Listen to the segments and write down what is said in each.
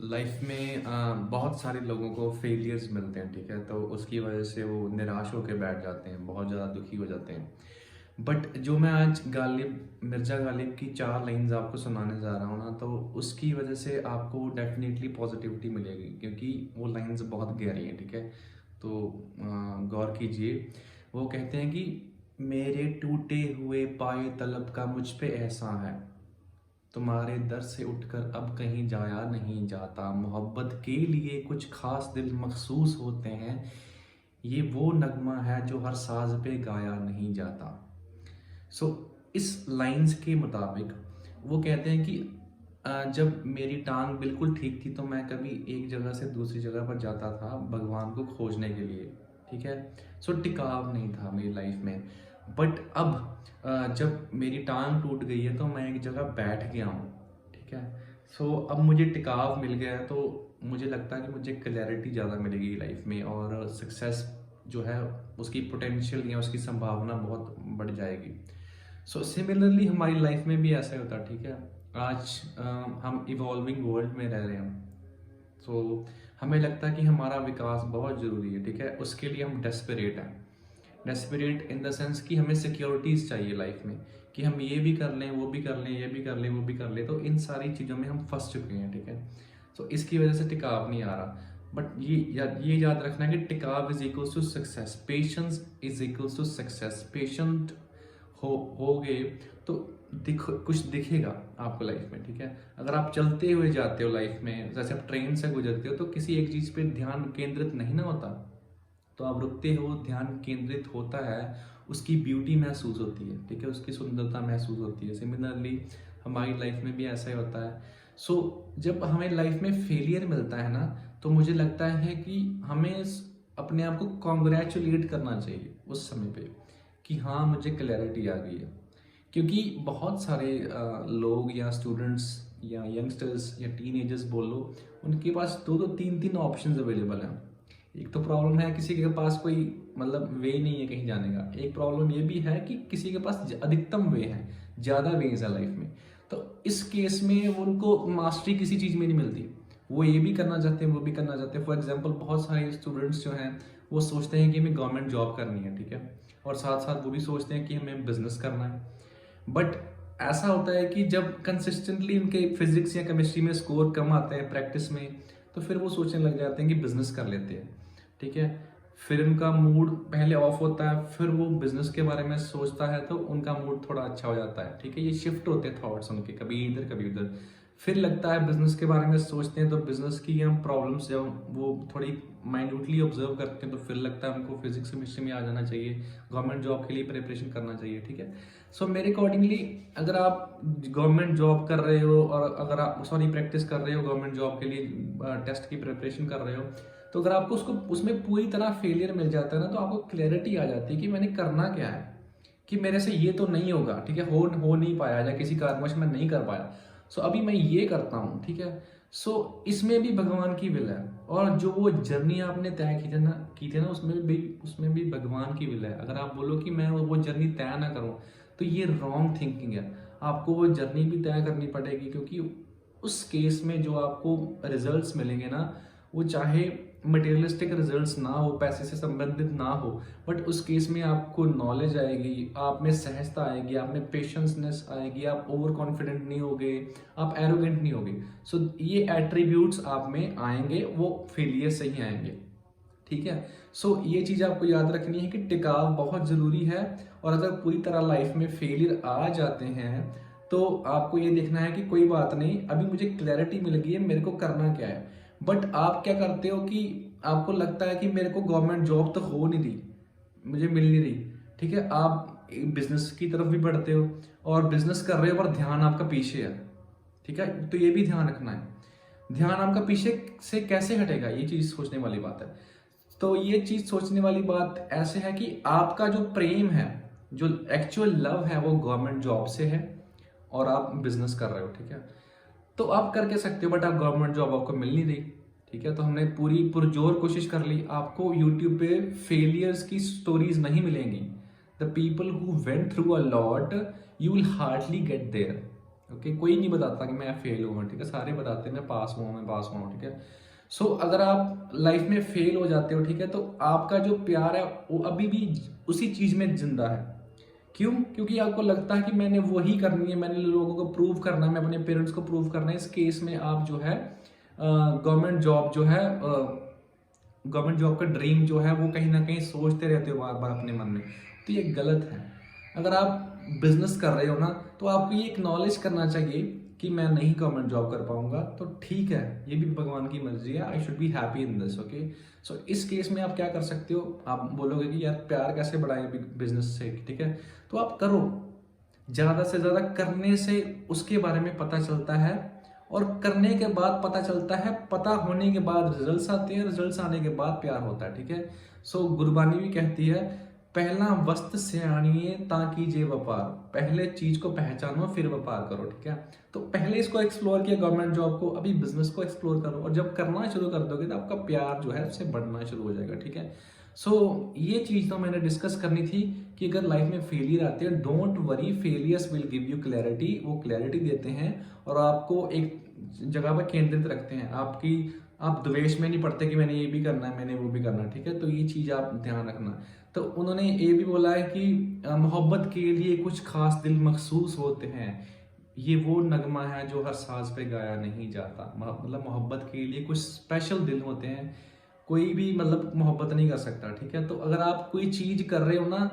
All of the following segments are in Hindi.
लाइफ में बहुत सारे लोगों को फेलियर्स मिलते हैं, ठीक है। तो उसकी वजह से वो निराश होकर बैठ जाते हैं, बहुत ज़्यादा दुखी हो जाते हैं। बट जो मैं आज मिर्ज़ा गालिब की 4 लाइंस आपको सुनाने जा रहा हूँ ना, तो उसकी वजह से आपको डेफिनेटली पॉजिटिविटी मिलेगी, क्योंकि वो लाइंस बहुत गहरी हैं, ठीक है। तो गौर कीजिए। वो कहते हैं कि मेरे टूटे हुए पाए तलब का मुझ पे एहसान है, तुम्हारे दर से उठकर अब कहीं जाया नहीं जाता, मोहब्बत के लिए कुछ खास दिल मखसूस होते हैं, ये वो नगमा है जो हर साज पे गाया नहीं जाता। सो इस लाइंस के मुताबिक वो कहते हैं कि जब मेरी टांग बिल्कुल ठीक थी तो मैं कभी एक जगह से दूसरी जगह पर जाता था भगवान को खोजने के लिए, ठीक है। सो टिकाव नहीं था मेरी लाइफ में। बट अब जब मेरी टांग टूट गई है तो मैं एक जगह बैठ गया हूँ, ठीक है। सो अब मुझे टिकाव मिल गया है, तो मुझे लगता है कि मुझे क्लैरिटी ज़्यादा मिलेगी लाइफ में, और सक्सेस जो है उसकी पोटेंशियल या उसकी संभावना बहुत बढ़ जाएगी। सो सिमिलरली हमारी लाइफ में भी ऐसा ही होता है, ठीक है। आज हम इवॉल्विंग वर्ल्ड में रह रहे हैं। सो हमें लगता है कि हमारा विकास बहुत ज़रूरी है, ठीक है। उसके लिए हम डेस्परेट हैं। डेस्परेट इन द सेंस कि हमें सिक्योरिटीज़ चाहिए लाइफ में, कि हम ये भी कर लें, वो भी कर लें, ये भी कर लें, वो भी कर लें। तो इन सारी चीज़ों में हम फंस चुके हैं, ठीक है। सो इसकी वजह से टिकाव नहीं आ रहा। बट ये याद रखना है कि टिकाव is equals to success, patience is equals to success. Patient हो गए तो कुछ दिखेगा आपको लाइफ में, ठीक है। अगर आप चलते हुए जाते हो लाइफ में, जैसे आप ट्रेन से गुजरते हो, तो किसी एक चीज़ पे ध्यान केंद्रित नहीं ना होता, तो आप रुकते हो, ध्यान केंद्रित होता है, उसकी ब्यूटी महसूस होती है, ठीक है, उसकी सुंदरता महसूस होती है। सिमिलरली हमारी लाइफ में भी ऐसा ही होता है। सो जब हमें लाइफ में फेलियर मिलता है ना, तो मुझे लगता है कि हमें अपने आप को कॉन्ग्रेचुलेट करना चाहिए उस समय पे, कि हाँ मुझे क्लैरिटी आ गई है। क्योंकि बहुत सारे लोग या स्टूडेंट्स या यंगस्टर्स या टीनेजर्स बोल लो, उनके पास दो दो तीन तीन ऑप्शंस अवेलेबल हैं। एक तो प्रॉब्लम है किसी के पास कोई मतलब वे नहीं है कहीं जाने का। एक प्रॉब्लम ये भी है कि किसी के पास अधिकतम वे है, ज़्यादा वेज है लाइफ में। तो इस केस में वो उनको मास्टरी किसी चीज़ में नहीं मिलती। वो ये भी करना चाहते हैं, वो भी करना चाहते हैं। फॉर एग्जाम्पल बहुत सारे स्टूडेंट्स जो हैं वो सोचते हैं कि हमें गवर्नमेंट जॉब करनी है, ठीक है, और साथ साथ वो भी सोचते हैं कि हमें बिजनेस करना है। बट ऐसा होता है कि जब कंसिस्टेंटली उनके फिजिक्स या केमिस्ट्री में स्कोर कम आते हैं प्रैक्टिस में, तो फिर वो सोचने लग जाते हैं कि बिजनेस कर लेते हैं, ठीक है। फिर उनका मूड पहले ऑफ होता है, फिर वो बिजनेस के बारे में सोचता है तो उनका मूड थोड़ा अच्छा हो जाता है, ठीक है। ये शिफ्ट होते हैं थॉट्स उनके, कभी इधर कभी उधर। फिर लगता है बिजनेस के बारे में सोचते हैं तो बिजनेस की हम प्रॉब्लम्स जब वो थोड़ी माइन्यूटली ऑब्जर्व करते हैं तो फिर लगता है हमको फिजिक्स केमिस्ट्री में आ जाना चाहिए, गवर्नमेंट जॉब के लिए प्रिपरेशन करना चाहिए, ठीक है। सो मेरे अकॉर्डिंगली अगर आप गवर्नमेंट जॉब कर रहे हो, और अगर आप प्रैक्टिस कर रहे हो गवर्नमेंट जॉब के लिए, टेस्ट की प्रिपरेशन कर रहे हो, तो अगर आपको उसको उसमें पूरी तरह फेलियर मिल जाता है ना, तो आपको क्लैरिटी आ जाती है कि मैंने करना क्या है, कि मेरे से ये तो नहीं होगा, ठीक है, हो नहीं पाया, या किसी कारणवश मैं नहीं कर पाया। सो अभी मैं ये करता हूँ, ठीक है। सो इसमें भी भगवान की विल है, और जो वो जर्नी आपने तय की थी ना, उसमें भी भगवान की विल है। अगर आप बोलो कि मैं वो जर्नी तय ना करूँ, तो ये रॉन्ग थिंकिंग है। आपको वो जर्नी भी तय करनी पड़ेगी, क्योंकि उस केस में जो आपको रिजल्ट्स मिलेंगे ना, वो चाहे मटेरियलिस्टिक रिजल्ट्स ना हो, पैसे से संबंधित ना हो, बट उस केस में आपको नॉलेज आएगी, आप में सहजता आएगी, आप में पेशेंसनेस आएगी, आप ओवर कॉन्फिडेंट नहीं होगे, आप एरोगेंट नहीं होगे। सो ये एट्रीब्यूट्स आप में आएंगे, वो फेलियर से ही आएंगे, ठीक है। सो ये चीज़ आपको याद रखनी है कि टिकाव बहुत ज़रूरी है। और अगर पूरी तरह लाइफ में फेलियर आ जाते हैं, तो आपको ये देखना है कि कोई बात नहीं, अभी मुझे क्लैरिटी मिल गई है, मेरे को करना क्या है। बट आप क्या करते हो कि आपको लगता है कि मेरे को गवर्नमेंट जॉब तो हो नहीं रही, मुझे मिल नहीं रही, ठीक है। आप बिजनेस की तरफ भी बढ़ते हो, और बिजनेस कर रहे हो पर ध्यान आपका पीछे है, ठीक है। तो ये भी ध्यान रखना है, ध्यान आपका पीछे से कैसे हटेगा, ये चीज सोचने वाली बात है। तो ये चीज सोचने वाली बात ऐसे है कि आपका जो प्रेम है, जो एक्चुअल लव है, वो गवर्नमेंट जॉब से है, और आप बिजनेस कर रहे हो, ठीक है। तो आप कर के सकते हो, बट आप गवर्नमेंट जॉब आपको मिल नहीं रही, ठीक है। तो हमने पूरी पुरजोर कोशिश कर ली। आपको यूट्यूब पे फेलियर्स की स्टोरीज नहीं मिलेंगी। The people who went through a lot, you will hardly get there, okay, कोई नहीं बताता कि मैं फेल हुआ, ठीक है, सारे बताते हैं मैं पास हुआ, मैं पास हुआ, ठीक है। सो अगर आप लाइफ में फेल हो जाते हो, ठीक है, तो आपका जो प्यार है वो अभी भी उसी चीज में जिंदा है। क्यों? क्योंकि आपको लगता है कि मैंने वही करनी है, मैंने लोगों को प्रूव करना है, मैं अपने पेरेंट्स को प्रूव करना है। इस केस में आप जो है गवर्नमेंट जॉब जो है, गवर्नमेंट जॉब का ड्रीम जो है वो कहीं ना कहीं सोचते रहते हो बार बार अपने मन में, तो ये गलत है। अगर आप बिजनेस कर रहे हो ना, तो आपको ये एक्नॉलेज करना चाहिए कि मैं नहीं गवर्नमेंट जॉब कर पाऊंगा, तो ठीक है, ये भी भगवान की मर्जी है, I should be happy in this, okay. So इस केस में आप क्या कर सकते हो, आप बोलोगे कि यार प्यार कैसे बढ़ाएं बिजनेस से, ठीक है, तो आप करो, ज्यादा से ज्यादा करने से उसके बारे में पता चलता है, और करने के बाद पता चलता है, पता होने के बाद रिजल्ट्स आते हैं, रिजल्ट्स आने के बाद प्यार होता है, ठीक है। सो गुरबानी भी कहती है, पहला वस्त सियाणिए ताकि जे व्यापार, पहले चीज को पहचानो फिर व्यापार करो, ठीक है। तो पहले इसको एक्सप्लोर किया गवर्नमेंट जॉब को, अभी बिजनेस को एक्सप्लोर करो, और जब करना शुरू कर दोगे तो आपका प्यार जो है उससे बढ़ना शुरू हो जाएगा, ठीक है। सो ये चीज तो मैंने डिस्कस करनी थी कि अगर लाइफ में फेलियर आते हैं, don't worry, failures will give you clarity, वो क्लैरिटी देते हैं और आपको एक जगह पर केंद्रित रखते हैं। आपकी आप द्वेष में नहीं पड़ते कि मैंने ये भी करना है, मैंने वो भी करना है, ठीक है। तो ये चीज आप ध्यान रखना। तो उन्होंने ये भी बोला है कि मोहब्बत के लिए कुछ खास दिल मखसूस होते हैं, ये वो नगमा है जो हर साज पे गाया नहीं जाता। मतलब मोहब्बत के लिए कुछ स्पेशल दिल होते हैं, कोई भी मतलब मोहब्बत नहीं कर सकता, ठीक है। तो अगर आप कोई चीज कर रहे हो ना,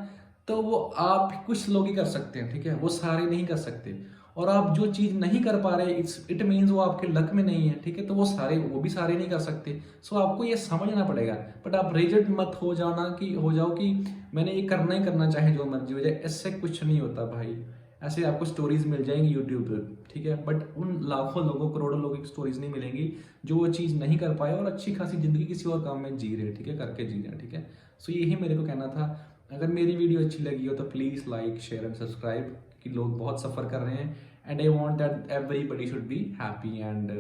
तो वो आप कुछ लोग ही कर सकते हैं, ठीक है, वो सारे नहीं कर सकते। और आप जो चीज नहीं कर पा रहे, इट मीन्स वो आपके लक में नहीं है, ठीक है, तो वो भी सारे नहीं कर सकते। सो आपको ये समझना पड़ेगा। बट आप रिजिड मत हो जाना कि हो जाओ कि मैंने ये करना ही करना, चाहे जो मर्जी हो जाए, इससे कुछ नहीं होता भाई। ऐसे आपको स्टोरीज मिल जाएंगी यूट्यूब पर, ठीक है, बट उन लाखों लोगों करोड़ों लोगों की स्टोरीज नहीं मिलेंगी जो वो चीज़ नहीं कर पाए और अच्छी खासी जिंदगी किसी और काम में जी रहे, ठीक है, करके जी रहे, ठीक है। सो यही मेरे को कहना था। अगर मेरी वीडियो अच्छी लगी हो तो please like share and subscribe, कि लोग बहुत सफ़र कर रहे हैं, and I want that everybody should be happy and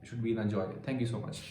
should be in a joy. Thank you so much.